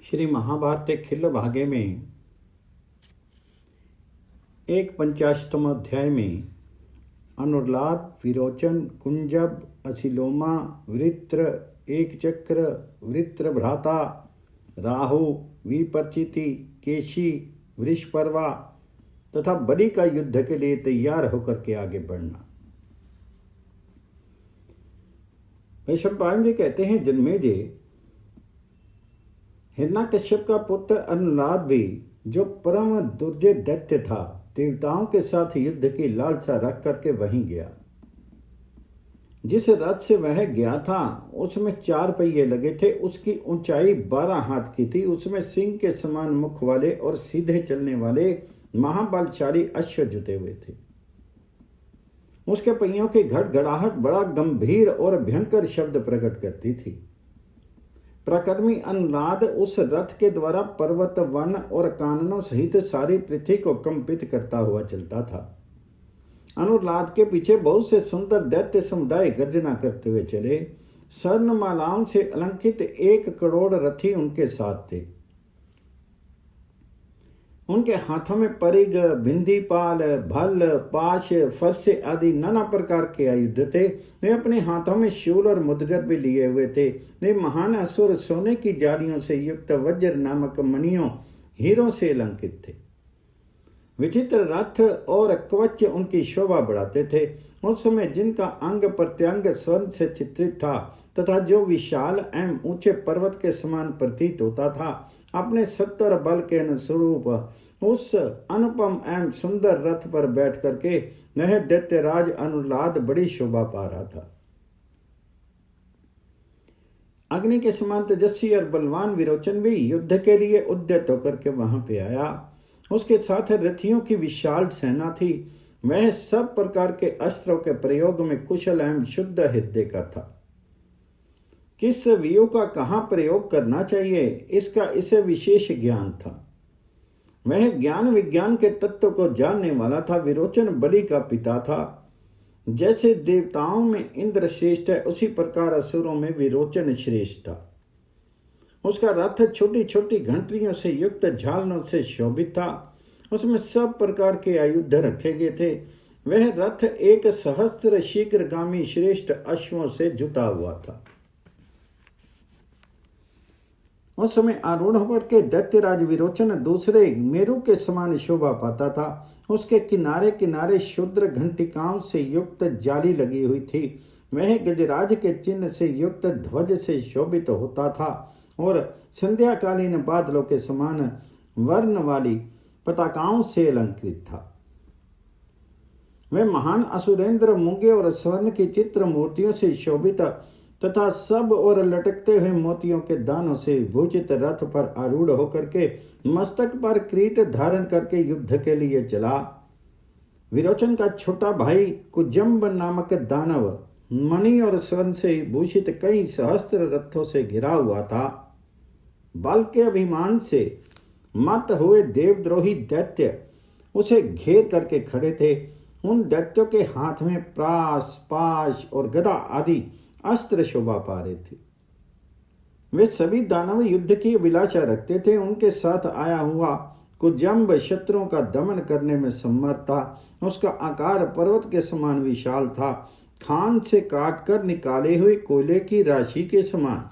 श्री महाभारत खिल्ल भागे में 51 अध्याय में अनुर्लाद, विरोचन, कुंजब, असिलोमा, वृत्र, एक चक्र, वृत्र भ्राता, राहु, विपर्चिति, केशी, वृषपर्वा तथा बलि का युद्ध के लिए तैयार होकर के आगे बढ़ना। वैशंपायन जी कहते हैं, जन्मेजय, हिरण्यकश्यप का पुत्र अनुलाद भी, जो परम दुर्जय दैत्य था, देवताओं के साथ युद्ध की लालसा रख करके वहीं गया। जिस रथ से वह गया था उसमें 4 पहिए लगे थे। उसकी ऊंचाई 12 हाथ की थी। उसमें सिंह के समान मुख वाले और सीधे चलने वाले महाबलशाली अश्व जुटे हुए थे। उसके पहियों की घड़घड़ाहट बड़ा गंभीर और भयंकर शब्द प्रकट करती थी। प्रकर्मी अनुलाद उस रथ के द्वारा पर्वत, वन और काननों सहित सारी पृथ्वी को कंपित करता हुआ चलता था। अनुलाद के पीछे बहुत से सुंदर दैत्य समुदाय गर्जना करते हुए चले। स्वर्णमालाओं से अलंकृत 1 करोड़ रथी उनके साथ थे। उनके हाथों में परिग, भिंदीपाल, भल, पाश, फरसे आदि नाना प्रकार के आयुध थे। वे अपने हाथों में शूल और मुदगर भी लिए हुए थे। वे महान असुर सोने की जालियों से युक्त वज्र नामक मणियों, हीरों से अलंकृत थे। विचित्र रथ और कवच उनकी शोभा बढ़ाते थे। उस समय जिनका अंग प्रत्यंग स्वर्ण से चित्रित था तथा जो विशाल एवं ऊंचे पर्वत के समान प्रतीत होता था, अपने सत्तर बल के अनुरूप उस अनुपम एवं सुंदर रथ पर बैठ करके वह दैत्यराज अनुलाद बड़ी शोभा पा रहा था। अग्नि के समान तेजस्वी और बलवान विरोचन भी युद्ध के लिए उद्यत होकर के वहां पे आया। उसके साथ रथियों की विशाल सेना थी। वह सब प्रकार के अस्त्रों के प्रयोग में कुशल एवं शुद्ध हृदय का था। किस व्यूह का कहाँ प्रयोग करना चाहिए, इसका इसे विशेष ज्ञान था। वह ज्ञान विज्ञान के तत्व को जानने वाला था। विरोचन बलि का पिता था। जैसे देवताओं में इंद्र श्रेष्ठ है, उसी प्रकार असुरों में विरोचन श्रेष्ठ था। उसका रथ छोटी छोटी घंटियों से युक्त झालनों से शोभित था। उसमें सब प्रकार के आयुध रखे गए थे। वह रथ 1 सहस्त्र शीघ्रगामी श्रेष्ठ अश्वों से जुटा हुआ था। उस समय आरूढ़ होकर के दैत्यराज विरोचन दूसरे मेरु के समान शोभा पाता था। उसके किनारे किनारे शुद्र घंटिकाओं से युक्त जाली लगी हुई थी। वह गजराज के चिन्ह से युक्त ध्वज से शोभित होता था और संध्याकालीन बादलों के समान वर्ण वाली पताकाओं से अलंकृत था। वह महान असुरेंद्र मूंगे और स्वर्ण की चित्र मूर्तियों से शोभित तथा सब और लटकते हुए मोतियों के दानों से भूषित रथ पर आरूढ़ होकर के मस्तक पर किरीट धारण करके युद्ध के लिए चला। विरोचन का छोटा भाई कुजम्ब नामक दानव मणि और स्वर्ण से भूषित कई सहस्त्र रथों से घिरा हुआ था। बल के अभिमान से मत हुए देवद्रोही दैत्य उसे घेर करके खड़े थे। उन दैत्यों के हाथ में प्रास, पाश और गदा आदि अस्त्र शोभा पा रहे थे। वे सभी दानव युद्ध की अभिलाषा रखते थे। उनके साथ आया हुआ कुजम्ब शत्रुओं का दमन करने में समर्थ था। उसका आकार पर्वत के समान विशाल था, खान से काटकर निकाले हुए कोयले की राशि के समान।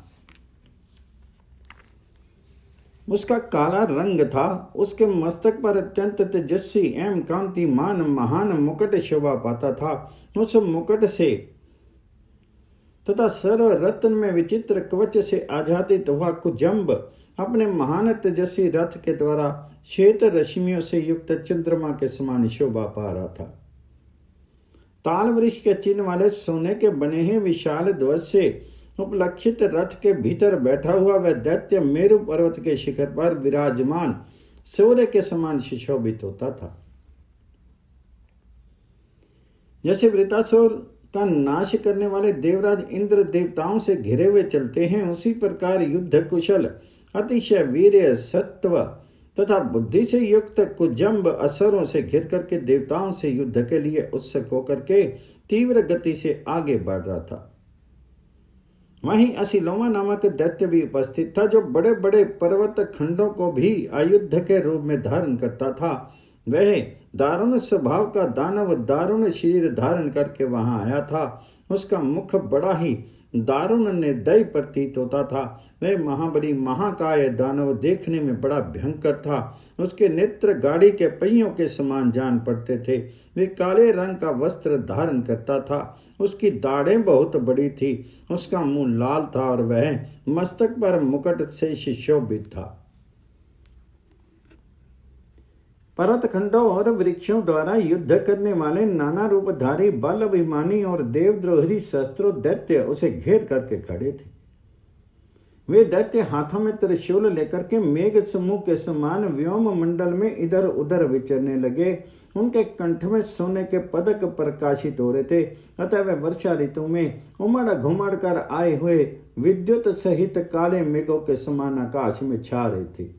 उसका काला रंग था। उसके मस्तक पर अत्यंत तेजस्वी एवं कांतिमान महान मुकुट शोभा पाता था। उस मुकुट से तथा सर्व रत्न में विचित्र कवच से आच्छादित हुआ कुजम्ब अपने महान तेजस्वी रथ के द्वारा श्वेत रश्मियों से युक्त चंद्रमा के समान शोभा पा रहा था। ताल वृक्ष के चिन्ह वाले सोने के बने हुए विशाल ध्वज से उपलक्षित रथ के भीतर बैठा हुआ वह दैत्य मेरु पर्वत के शिखर पर विराजमान सूर्य के समान सुशोभित होता था। जैसे वृतासुर का नाश करने वाले देवराज इंद्र देवताओं से घिरे हुए चलते हैं, उसी प्रकार युद्ध कुशल, अतिशय वीर्य, सत्व तथा बुद्धि से युक्त कुजम्ब असुरों से घिर करके देवताओं से युद्ध के लिए उत्सुक होकर के तीव्र गति से आगे बढ़ रहा था। वहीं असिलोमा नामक दैत्य भी उपस्थित था, जो बड़े बड़े पर्वत खंडों को भी आयुध के रूप में धारण करता था। वह दारुण स्वभाव का दानव दारुण शरीर धारण करके वहां आया था। उसका मुख बड़ा ही दारुण निर्दयी प्रतीत होता था। वह महाबली महाकाय दानव देखने में बड़ा भयंकर था। उसके नेत्र गाड़ी के पहियों के समान जान पड़ते थे। वे काले रंग का वस्त्र धारण करता था। उसकी दाढ़ें बहुत बड़ी थी। उसका मुंह लाल था और वह मस्तक पर मुकुट से सुशोभित था। पर्वत खंडों और वृक्षों द्वारा युद्ध करने वाले नाना रूपधारी बल अभिमानी और देवद्रोही शस्त्रों दैत्य उसे घेर करके खड़े थे। वे दैत्य हाथों में त्रिशूल लेकर के मेघ समूह के समान व्योम मंडल में इधर उधर विचरने लगे। उनके कंठ में सोने के पदक प्रकाशित हो रहे थे। अतः वे वर्षा ऋतु में उमड़ घुमड़ कर आए हुए विद्युत सहित काले मेघों के समान आकाश में छा रहे थे।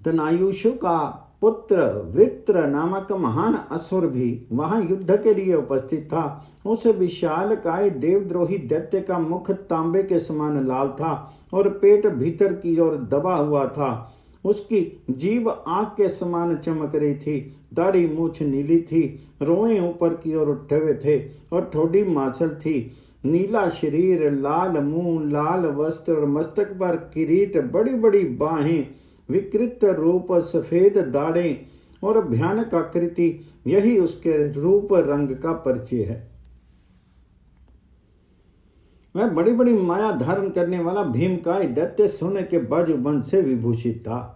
तनायुषु का पुत्र वृत्र नामक महान असुर भी वहां युद्ध के लिए उपस्थित था। उस विशाल काय देवद्रोही दैत्य का मुख तांबे के समान लाल था और पेट भीतर की ओर दबा हुआ था। उसकी जीभ आंख के समान चमक रही थी। दाढ़ी मूछ नीली थी, रोए ऊपर की ओर उठे हुए थे और ठोड़ी मांसल थी। नीला शरीर, लाल मुंह, लाल वस्त्र और मस्तक पर किरीट, बड़ी बड़ी बाहें, विकृत रूप, सफेद दाढ़ें और भयानक आकृति, यही उसके रूप रंग का परिचय है। वह बड़ी बड़ी माया धारण करने वाला भीमकाय दैत्य सोने के बाजूबंद से विभूषित था।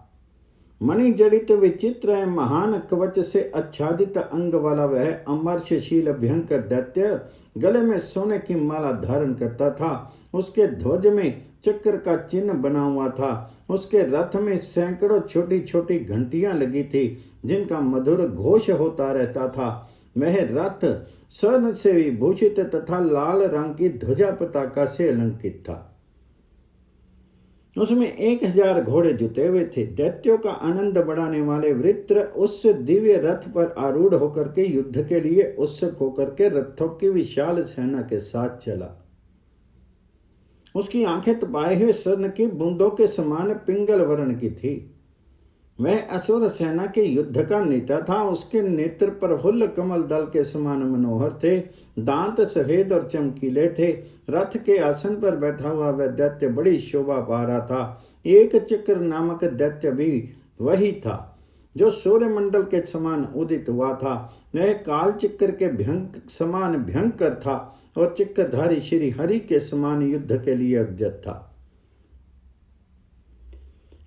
मणि जड़ित विचित्र एवं महान कवच से आच्छादित अंग वाला वह अमर्षशील भयंकर दैत्य गले में सोने की माला धारण करता था। उसके ध्वज में चक्र का चिन्ह बना हुआ था। उसके रथ में सैकड़ों छोटी छोटी घंटियां लगी थी, जिनका मधुर घोष होता रहता था। वह रथ स्वर्ण से विभूषित तथा लाल रंग की ध्वजा पताका से अलंकृत था। उसमें 1000 घोड़े जुटे हुए थे। दैत्यों का आनंद बढ़ाने वाले वृत्र उस दिव्य रथ पर आरूढ़ होकर के युद्ध के लिए उत्सुक होकर के रथों की विशाल सेना के साथ चला। उसकी आंखें तपाए हुए स्वर्ण की बूंदों के समान पिंगल वर्ण की थी। वह असुर सेना के युद्ध का नेता था। उसके नेत्र प्रफुल्ल कमल दल के समान मनोहर थे। दांत सफेद और चमकीले थे। रथ के आसन पर बैठा हुआ वह दैत्य बड़ी शोभा पा रहा था। एक चक्र नामक दैत्य भी वही था जो सूर्य मंडल के समान उदित हुआ था। वह काल चक्र के समान भयंकर था और चक्रधारी श्री हरि के समान युद्ध के लिए अवजत था।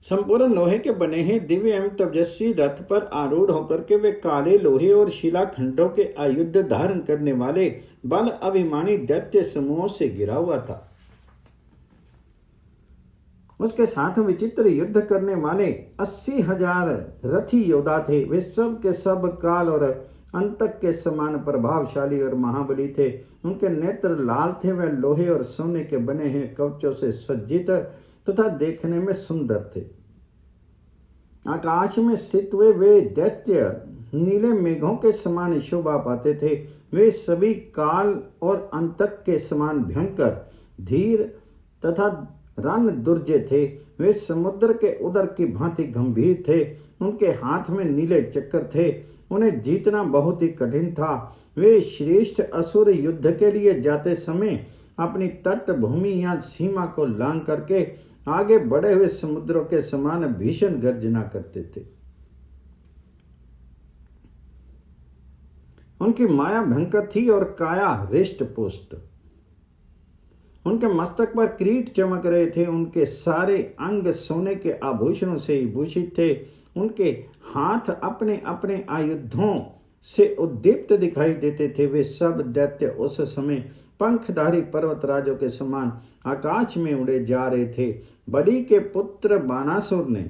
संपूर्ण लोहे के बने हैं दिव्य एवं तेजस्वी रथ पर आरूढ़ होकर के वे काले लोहे और शिलाखंडों के आयुध धारण करने वाले बल अभिमानी दैत्य समूहों से घिरा हुआ था। उसके साथ विचित्र युद्ध करने वाले 80,000 रथी योद्धा थे। वे सब के सब काल और अंतक के समान प्रभावशाली और महाबली थे। उनके नेत्र लाल थे। वह लोहे और सोने के बने हैं कवचों से सज्जित तथा देखने में सुंदर थे। आकाश में स्थित हुए वे दैत्य नीले मेघों के समान शोभा पाते थे। वे सभी काल और अंतक के समान भयंकर, धीर तथा रण दुर्जय थे। वे समुद्र के उदर की भांति गंभीर थे। उनके हाथ में नीले चक्र थे। उन्हें जीतना बहुत ही कठिन था। वे श्रेष्ठ असुर युद्ध के लिए जाते समय अपनी तट भूमि या सीमा को लांघ करके आगे बढ़े हुए समुद्रों के समान भीषण गर्जना करते थे। उनकी माया भयंकर थी और काया हृष्ट पुष्ट। उनके मस्तक पर किरीट चमक रहे थे। उनके सारे अंग सोने के आभूषणों से भूषित थे। उनके हाथ अपने अपने आयुधों से उद्दीप्त दिखाई देते थे। वे सब दैत्य उस समय पंखधारी पर्वतराजों के समान आकाश में उड़े जा रहे थे। बलि के पुत्र बाणासुर ने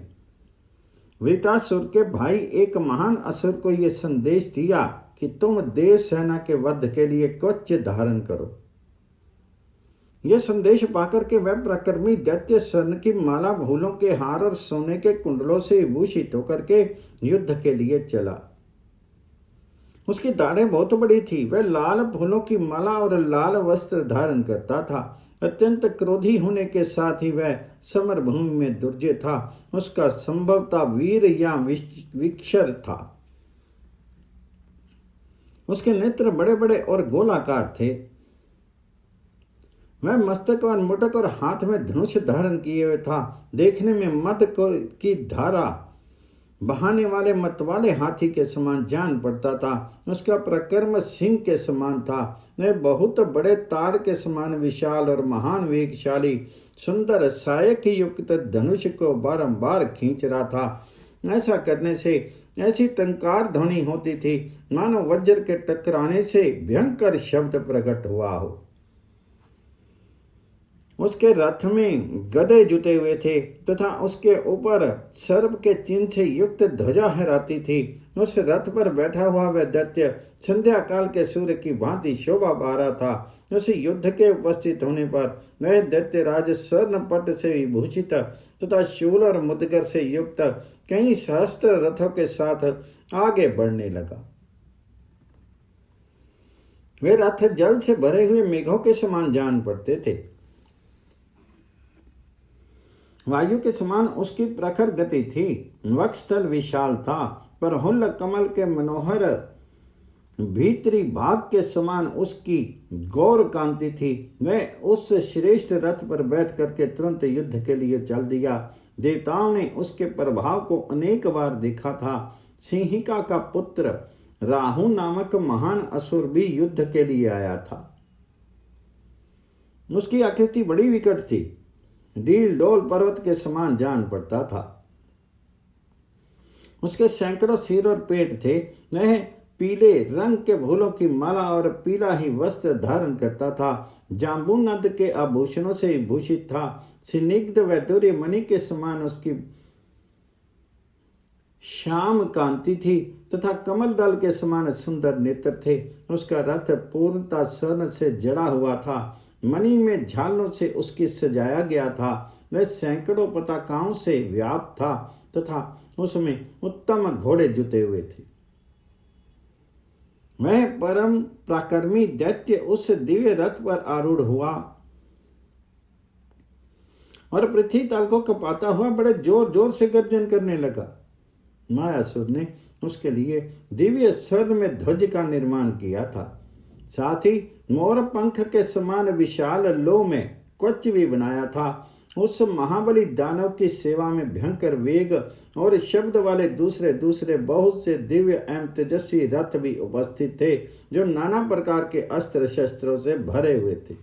वृत्रासुर के भाई एक महान असुर को यह संदेश दिया कि तुम देव सेना के वध के लिए कवच धारण करो। यह संदेश पाकर के वह प्रकर्मी दैत्य स्वर्ण की माला, फूलों के हार और सोने के कुंडलों से विभूषित होकर के युद्ध के लिए चला। उसकी दाढ़ें बहुत बड़ी थी। वह लाल फूलों की माला और लाल वस्त्र धारण करता था। अत्यंत क्रोधी होने के साथ ही वह समर भूमि में दुर्जय था। उसका संभवतः वीर या विक्षर था। उसके नेत्र बड़े बड़े और गोलाकार थे। वह मस्तक और मुटक और हाथ में धनुष धारण किए हुए था। देखने में मद की धारा बहाने वाले मतवाले हाथी के समान जान पड़ता था। उसका प्रकर्म सिंह के समान था। वह बहुत बड़े ताड़ के समान विशाल और महान वेगशाली सुंदर सहायक युक्त धनुष को बारंबार खींच रहा था। ऐसा करने से ऐसी टंकार ध्वनि होती थी मानो वज्र के टकराने से भयंकर शब्द प्रकट हुआ हो। उसके रथ में गदे जुटे हुए थे तथा उसके ऊपर सर्प के चिन्ह से युक्त ध्वजा हराती थी। उस रथ पर बैठा हुआ वह दैत्य संध्या काल के सूर्य की भांति शोभा पा रहा था। उस युद्ध के उपस्थित होने पर वह दैत्य राज स्वर्ण पट से विभूषित तथा शूल और मुदगर से युक्त कई सहस्त्र रथों के साथ आगे बढ़ने लगा। वे रथ जल से भरे हुए मेघों के समान जान पड़ते थे। वायु के समान उसकी प्रखर गति थी। वक्षस्थल विशाल था पर हुल्ल कमल के मनोहर भीतरी भाग के समान उसकी गौर कांति थी। वह उस श्रेष्ठ रथ पर बैठ करके तुरंत युद्ध के लिए चल दिया। देवताओं ने उसके प्रभाव को अनेक बार देखा था। सिंहिका का पुत्र राहु नामक महान असुर भी युद्ध के लिए आया था। उसकी आकृति बड़ी विकट थी। डील डोल पर्वत के समान जान पड़ता था। उसके सैकड़ों सिर और पेट थे। वह पीले रंग के फूलों की माला और पीला ही वस्त्र धारण करता था। जाम्बू नद के आभूषणों से भूषित था। स्निग्ध वैदुर्य मणि के समान उसकी श्याम कांति थी तथा कमल दल के समान सुंदर नेत्र थे। उसका रथ पूर्णतः स्वर्ण से जड़ा हुआ था। मणि में झालों से उसकी सजाया गया था। वह सैकड़ों पताकाओं से व्याप्त था तथा उसमें उत्तम घोड़े जुते हुए थे। वह परम पराक्रमी दैत्य उस दिव्य रथ पर आरूढ़ हुआ और पृथ्वी तल को कपाता हुआ बड़े जोर जोर से गर्जन करने लगा। मायासुर ने उसके लिए दिव्य स्वर्ण में ध्वज का निर्माण किया था। साथ ही मोर पंख के समान विशाल लो में कवच भी बनाया था। उस महाबली दानव की सेवा में भयंकर वेग और शब्द वाले दूसरे दूसरे बहुत से दिव्य एवं तेजस्वी रथ भी उपस्थित थे जो नाना प्रकार के अस्त्र शस्त्रों से भरे हुए थे।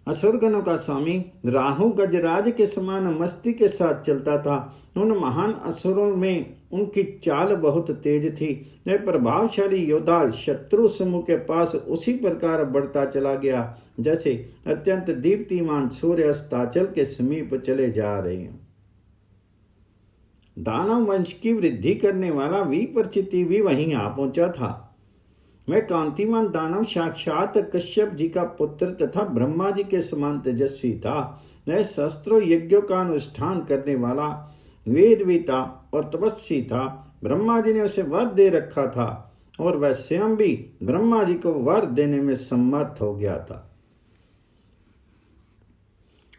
असुरगणों का स्वामी राहु गजराज के समान मस्ती के साथ चलता था। उन महान असुरों में उनकी चाल बहुत तेज थी। वह प्रभावशाली योद्धा शत्रु समूह के पास उसी प्रकार बढ़ता चला गया जैसे अत्यंत दीप्तिमान सूर्य अस्ताचल के समीप चले जा रहे हैं। दानव वंश की वृद्धि करने वाला विप्रचिति भी वहीं आ पहुंचा था। वह कांतिमान दानव साक्षात कश्यप जी का पुत्र तथा ब्रह्मा जी के समान तेजस्वी था। वह शस्त्रों यज्ञों का अनुष्ठान करने वाला वेदवेता और तपस्वी था। ब्रह्मा जी ने उसे वर दे रखा था और वह स्वयं भी ब्रह्मा जी को वर देने में समर्थ हो गया था।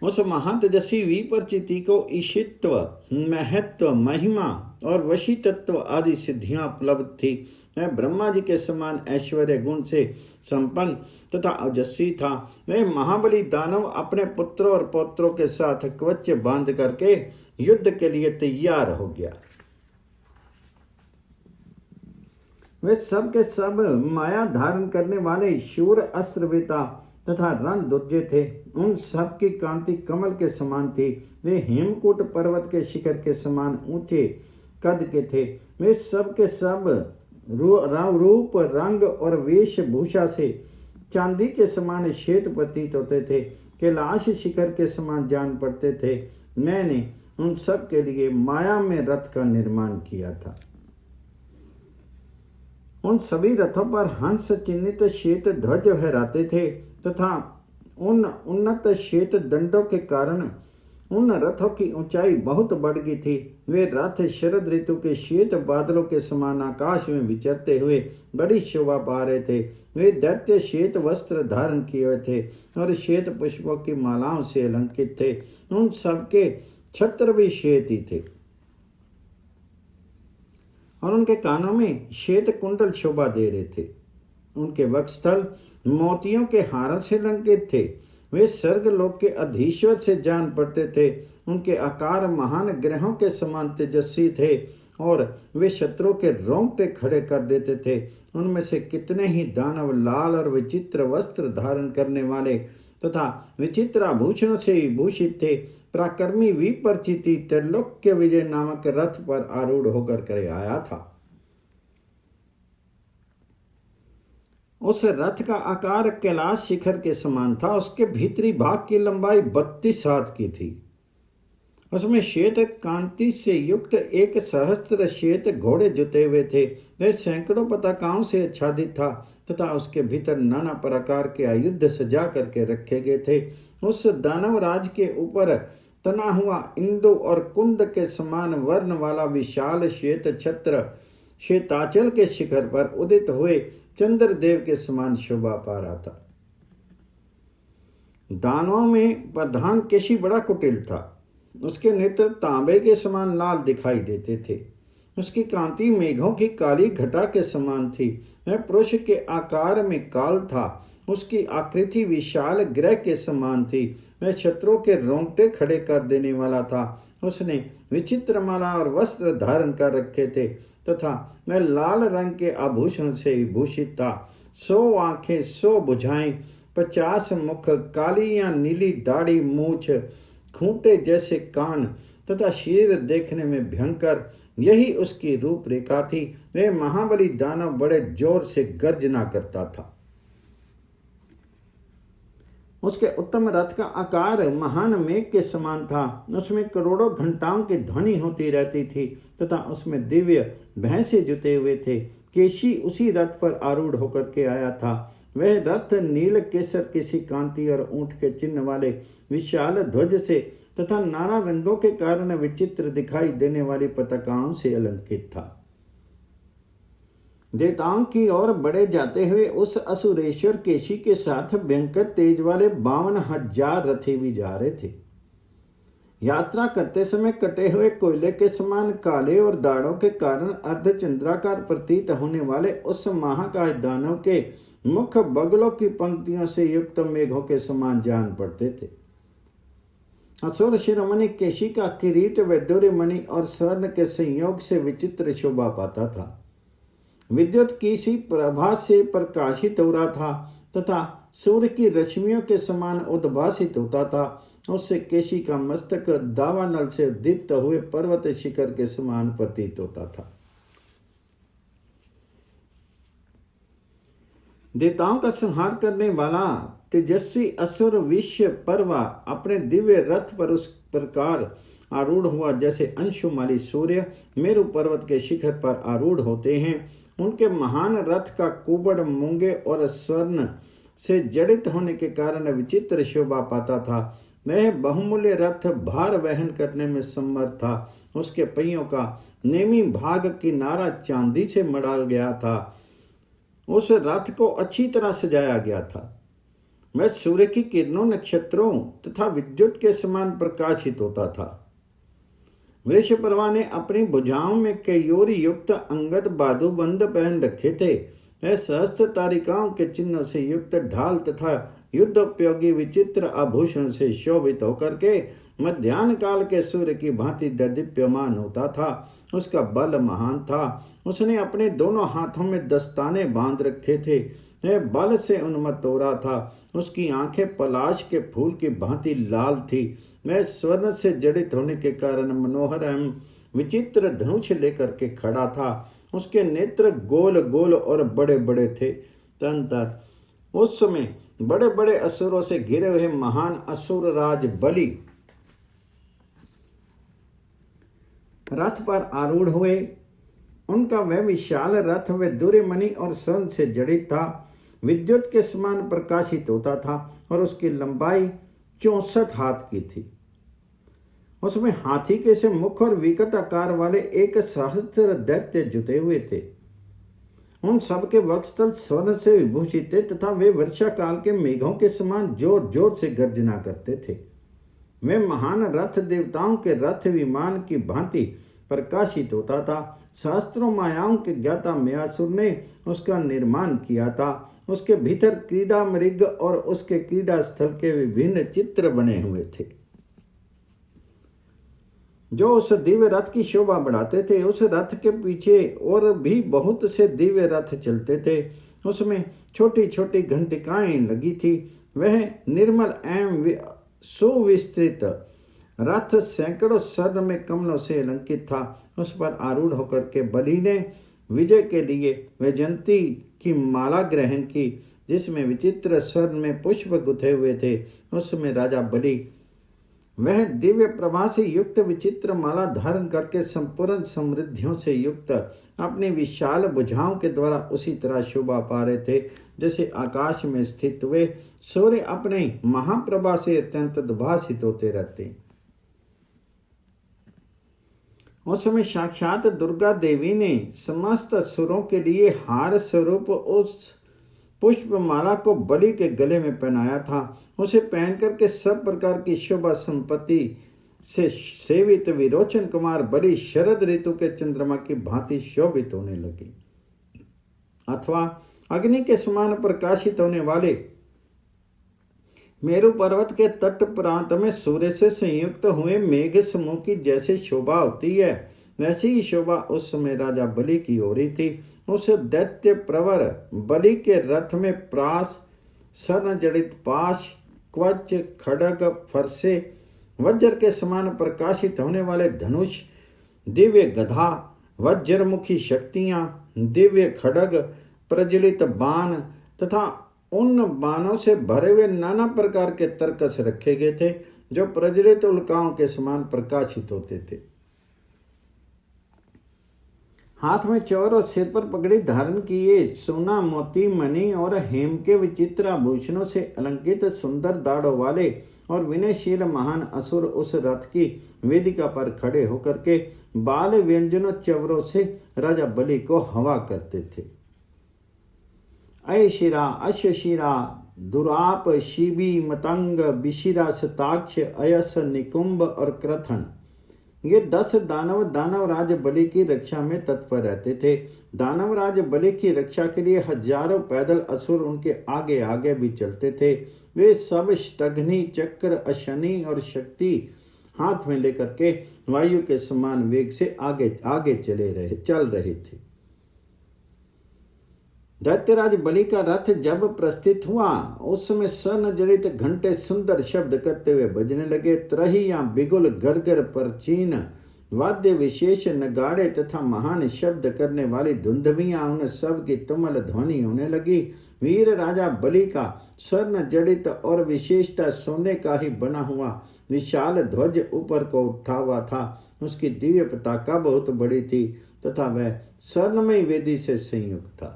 उस महातेजस्वी विप्रचिति को ईशित्व, महत्व, महिमा और वशी तत्व आदि सिद्धियां उपलब्ध थी। वह ब्रह्मा जी के समान ऐश्वर्य गुण से संपन्न तथा ओजस्वी था। वह महाबली दानव अपने पुत्रों और पौत्रों के साथ कवच बांध करके युद्ध के लिए तैयार हो गया। वे सब के सब माया धारण करने वाले शूर अस्त्रवेता तथा रण दुर्जय थे। उन सब की कांति कमल के समान थी। वे हेमकूट पर्वत के शिखर के समान ऊंचे कद के थे। वे सब के सब रूप, रंग और वेशभूषा से चांदी के समान श्वेत प्रतीत होते थे। कैलाश शिखर के समान जान पड़ते थे। मैंने उन सब के लिए माया में रथ का निर्माण किया था। उन सभी रथों पर हंस चिन्हित श्वेत ध्वज फहराते थे तथा उन उन्नत श्वेत दंडों के कारण उन रथों की ऊंचाई बहुत बढ़ गई थी। वे रथ शरद ऋतु के श्वेत बादलों के समान आकाश में विचरते हुए बड़ी शोभा पा रहे थे। वे दैत्य श्वेत वस्त्र धारण किए हुए थे और श्वेत पुष्पों की मालाओं से अलंकृत थे। उन सबके छत्र भी श्वेत ही थे और उनके कानों में श्वेत कुंडल शोभा दे रहे थे। उनके वक्षस्थल मोतियों के हारों से अलंकृत थे। वे स्वर्गलोक के अधीश्वर से जान पड़ते थे। उनके आकार महान ग्रहों के समान तेजस्वी थे और वे शत्रुओं के रोंगटे खड़े कर देते थे। उनमें से कितने ही दानव लाल और विचित्र वस्त्र धारण करने वाले तथा विचित्र आभूषणों से भूषित थे। पराक्रमी विपरिचिति त्रिलोक्य विजय नामक रथ पर आरूढ़ होकर कर आया था। उस रथ का आकार कैलाश शिखर के समान था। उसके भीतरी भाग की लंबाई 32 हाथ की थी। उसमें श्वेत कांति से युक्त एक सहस्त्र श्वेत घोड़े जुते हुए थे। वह सैकड़ों पताकाओं से आच्छादित था तथा उसके भीतर नाना प्रकार के आयुध सजा करके रखे गए थे। उस दानव राज के ऊपर तना हुआ इंदु और कुंद के समान वर्ण वाला विशाल श्वेत छत्र श्वेताचल के शिखर पर उदित हुए चंद्रदेव के समान शोभा पा रहा था। दानवों में प्रधान केशी बड़ा कुटिल था। उसके नेत्र तांबे के समान लाल दिखाई देते थे। उसकी कांति मेघों की काली घटा के समान थी। वह पुरुष के आकार में काल था। उसकी आकृति विशाल ग्रह के समान थी। वह शत्रुओं के रोंगटे खड़े कर देने वाला था। उसने विचित्र माला और वस्त्र धारण कर रखे थे तथा वह लाल रंग के आभूषण से भूषित था। 100 आंखें, 100 भुजाएं, 50 मुख, काली या नीली दाढ़ी, मूछ, खूंटे जैसे कान तथा शरीर देखने में भयंकर, यही उसकी रूपरेखा थी। वह महाबली दानव बड़े जोर से गर्जना करता था। उसके उत्तम रथ का आकार महान मेघ के समान था। उसमें करोड़ों घंटाओं की ध्वनि होती रहती थी तथा उसमें दिव्य भैंसे जुते हुए थे। केशी उसी रथ पर आरूढ़ होकर के आया था। वह रथ नील केसर किसी कांति और ऊंट के चिन्ह वाले विशाल ध्वज से तथा नाना रंगों के कारण विचित्र दिखाई देने वाली पताकाओं से अलंकृत था। देवताओं की ओर बढ़े जाते हुए उस असुरेश्वर केशी के साथ भयंकर तेज वाले 52,000 रथी भी जा रहे थे। यात्रा करते समय कटे हुए कोयले के समान काले और दाढ़ों के कारण अर्धचंद्राकार प्रतीत होने वाले उस महाकाय दानव के मुख बगलों की पंक्तियों से युक्त मेघों के समान जान पड़ते थे। असुर शिरोमणि केशी का किरीट वैदुर्य मणि और स्वर्ण के संयोग से विचित्र शोभा पाता था। विद्युत की सी प्रभा से प्रकाशित हो रहा था तथा सूर्य की रश्मियों के समान उद्भासित होता था। उससे केशी का मस्तक दावानल से दीप्त हुए पर्वत शिखर के समान प्रतीत होता था। देवताओं का संहार करने वाला तेजस्वी असुर विश्व पर्वा अपने दिव्य रथ पर उस प्रकार आरूढ़ हुआ जैसे अंशुमाली सूर्य मेरु पर्वत के शिखर पर आरूढ़ होते हैं। उनके महान रथ का कुबड़ मूंगे और स्वर्ण से जड़ित होने के कारण विचित्र शोभा पाता था। वह बहुमूल्य रथ भार वहन करने में समर्थ था। उसके पहियों का नेमी भाग किनारा चांदी से मढ़ा गया था। उस रथ को अच्छी तरह सजाया गया था। वह सूर्य की किरणों, नक्षत्रों तथा विद्युत के समान प्रकाशित होता था। वृषपर्वा ने अपनी भुजाओं में कयोरी युक्त अंगद बाजूबंद पहन रखे थे। वह सहस्त्र तारिकाओं के चिन्ह से युक्त ढाल तथा युद्ध उपयोगी विचित्र आभूषण से शोभित होकर के मध्याह्न काल के सूर्य की भांति दीप्यमान होता था। उसका बल महान था। उसने अपने दोनों हाथों में दस्ताने बांध रखे थे। वह बल से उन्मत्त हो रहा था। उसकी आंखें पलाश के फूल की भांति लाल थी। वह स्वर्ण से जड़ित होने के कारण मनोहर एवं विचित्र धनुष लेकर के खड़ा था। उसके नेत्र गोल गोल और बड़े बड़े थे। तदनंतर उस समय बड़े बड़े असुरों से घिरे हुए महान असुर राज बलि रथ पर आरूढ़ हुए। उनका वह विशाल रथ वैदुर्य मणि और स्वर्ण से जड़ित था। विद्युत के समान प्रकाशित होता था और उसकी लंबाई 64 हाथ की थी। उसमें हाथी के से मुख और विकट आकार वाले एक सहस्त्र दैत्य जुटे हुए थे। उन सबके वक्षस्थल स्वर्ण से विभूषित थे तथा वे वर्षा काल के मेघों के समान जोर जोर से गर्जना करते थे। वे महान रथ देवताओं के रथ विमान की भांति प्रकाशित होता था। शास्त्रों मायाओं के ज्ञाता मयासुर ने उसका निर्माण किया था। उसके भीतर क्रीड़ा मृग और उसके क्रीड़ा स्थल के विभिन्न चित्र बने हुए थे जो उस दिव्य रथ की शोभा बढ़ाते थे। उस रथ के पीछे और भी बहुत से दिव्य रथ चलते थे। उसमें छोटी छोटी घंटिकाएं लगी थी। वह निर्मल एवं सुविस्तृत रथ सैकड़ों स्वर्ण में कमलों से अलंकित था। उस पर आरूढ़ होकर के बलि ने विजय के लिए वैजयंती की माला ग्रहण की, जिसमें विचित्र स्वर्ण में पुष्प गुथे हुए थे। उसमें राजा बलि वह दिव्य प्रभा से युक्त विचित्र माला धारण करके संपूर्ण समृद्धियों से युक्त अपनी विशाल भुजाओं के द्वारा उसी तरह शोभा पा रहे थे जैसे आकाश में स्थित हुए सूर्य अपने महाप्रभा से अत्यंत उद्भासित होते रहते। उस समय साक्षात दुर्गा देवी ने समस्त असुरों के लिए हार स्वरूप उस पुष्पमाला को बलि के गले में पहनाया था। उसे पहन करके सब प्रकार की शोभा संपत्ति से सेवित विरोचन कुमार बलि शरद ऋतु के चंद्रमा की भांति शोभित होने लगे, अथवा अग्नि के समान प्रकाशित होने वाले मेरु पर्वत के तट प्रांत में सूर्य से संयुक्त हुए मेघ समूह की जैसे शोभा होती है, वैसी ही शोभा उस समय राजा बलि की हो रही थी। उस दैत्य प्रवर बलि के रथ में प्रास, स्वर्ण जड़ित पाश, कवच, खड़ग, फरसे, वज्र के समान प्रकाशित होने वाले धनुष, दिव्य गधा, वज्रमुखी शक्तियां, दिव्य खड़ग, प्रज्वलित बाण तथा उन बाणों से भरे हुए नाना प्रकार के तरकस रखे गए थे जो प्रज्वलित उल्काओं के समान प्रकाशित होते थे। हाथ में चौर और सिर पर पगड़ी धारण किए सोना, मोती, मणि और हेम के विचित्र आभूषणों से अलंकृत सुंदर दाढ़ों वाले और विनयशील महान असुर उस रथ की वेदिका पर खड़े होकर के बाल व्यंजनों चवरों से राजा बलि को हवा करते थे। अयशिरा, अश्वशिरा, दुराप, शिबी, मतंग, बिशिरा, शताक्ष, अयस, निकुंभ और क्रथन, ये 10 दानवराज बलि की रक्षा में तत्पर रहते थे। दानवराज बलि की रक्षा के लिए हजारों पैदल असुर उनके आगे आगे भी चलते थे। वे सब अग्नि, चक्र, अशनि और शक्ति हाथ में लेकर के वायु के समान वेग से आगे आगे चल रहे थे। दैत्यराज बलि का रथ जब प्रस्थित हुआ उस समय स्वर्ण जड़ित घंटे सुंदर शब्द करते हुए बजने लगे। त्रहियां, बिगुल, गरगर, परचीन, वाद्य विशेष, नगाड़े तथा महान शब्द करने वाली धुंधवियां, उन सब की तुमल ध्वनि होने लगी। वीर राजा बलि का स्वर्ण जड़ित और विशेषता सोने का ही बना हुआ विशाल ध्वज ऊपर को उठा हुआ था। उसकी दिव्य पताका बहुत बड़ी थी तथा वह स्वर्णमय वेदी से संयुक्त था।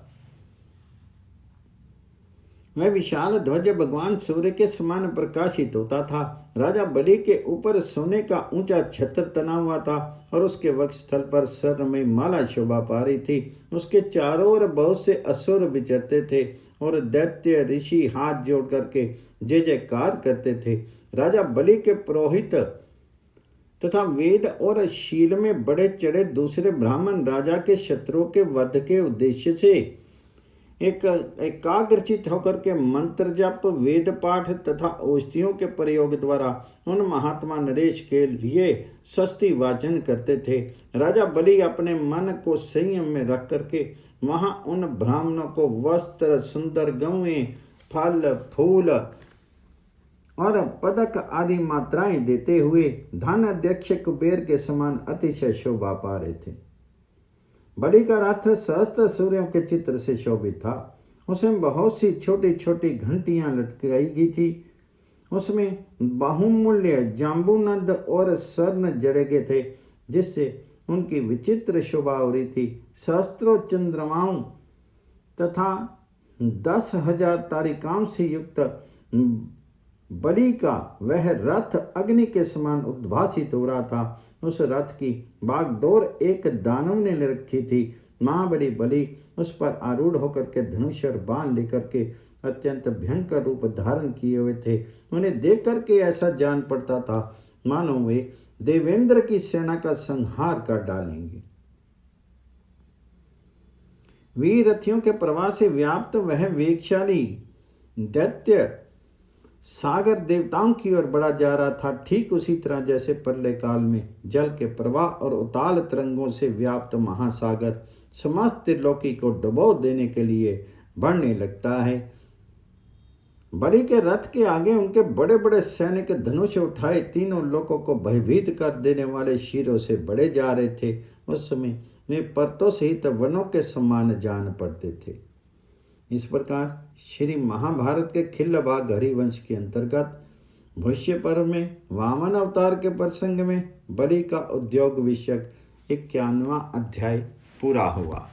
वह विशाल ध्वज भगवान सूर्य के समान प्रकाशित होता था। राजा बलि के ऊपर सोने का ऊंचा छत्र तना हुआ था और उसके वक्षस्थल पर स्वर्ण में माला शोभा पा रही थी। उसके चारों ओर बहुत से असुर विचरते थे और दैत्य ऋषि हाथ जोड़ करके जय जयकार करते थे। राजा बलि के पुरोहित तथा वेद और शील में बड़े चढ़े दूसरे ब्राह्मण राजा के शत्रुओं के वध के उद्देश्य से एकाग्रचित होकर के मंत्र जप, वेद पाठ तथा औषधियों के प्रयोग द्वारा उन महात्मा नरेश के लिए सस्ती वाचन करते थे। राजा बलि अपने मन को संयम में रख करके वहां उन ब्राह्मणों को वस्त्र, सुंदर गौएं, फल, फूल और पदक आदि मात्राएं देते हुए धन अध्यक्ष कुबेर के समान अतिशय शोभा पा रहे थे। बलि का रथ सहस्त्र सूर्यों के चित्र से शोभित था। उसमें बहुत सी छोटी छोटी घंटियां लटकाई गई थी। उसमें बहुमूल्य जाम्बूनद और स्वर्ण जड़े गए थे जिससे उनकी विचित्र शोभा हो रही थी। सहस्त्रों चंद्रमाओं तथा 10,000 तारिकाओं से युक्त बलि का वह रथ अग्नि के समान उद्भासित हो रहा था। उस रथ की बागडोर एक दानव ने ले रखी थी। महाबली बलि उस पर आरूढ़ होकर के धनुष और बाण लेकर के अत्यंत भयंकर रूप धारण किए हुए थे। उन्हें देख करके ऐसा जान पड़ता था मानो वे देवेंद्र की सेना का संहार कर डालेंगे। वीर रथियों के प्रवाह से व्याप्त वह वेगशाली दैत्य सागर देवताओं की ओर बढ़ा जा रहा था, ठीक उसी तरह जैसे प्रलय काल में जल के प्रवाह और उताल तरंगों से व्याप्त महासागर समस्त त्रिलोकी को डुबो देने के लिए बढ़ने लगता है। बलि के रथ के आगे उनके बड़े बड़े सैनिक धनुष उठाए तीनों लोगों को भयभीत कर देने वाले शीरों से बढ़े जा रहे थे। उस समय वे पर्वतों सहित वनों के समान जान पड़ते थे। इस प्रकार श्री महाभारत के खिल्ल भाग हरिवंश के अंतर्गत भविष्य पर्व में वामन अवतार के प्रसंग में बलि का उद्योग विषयक 51वां अध्याय पूरा हुआ।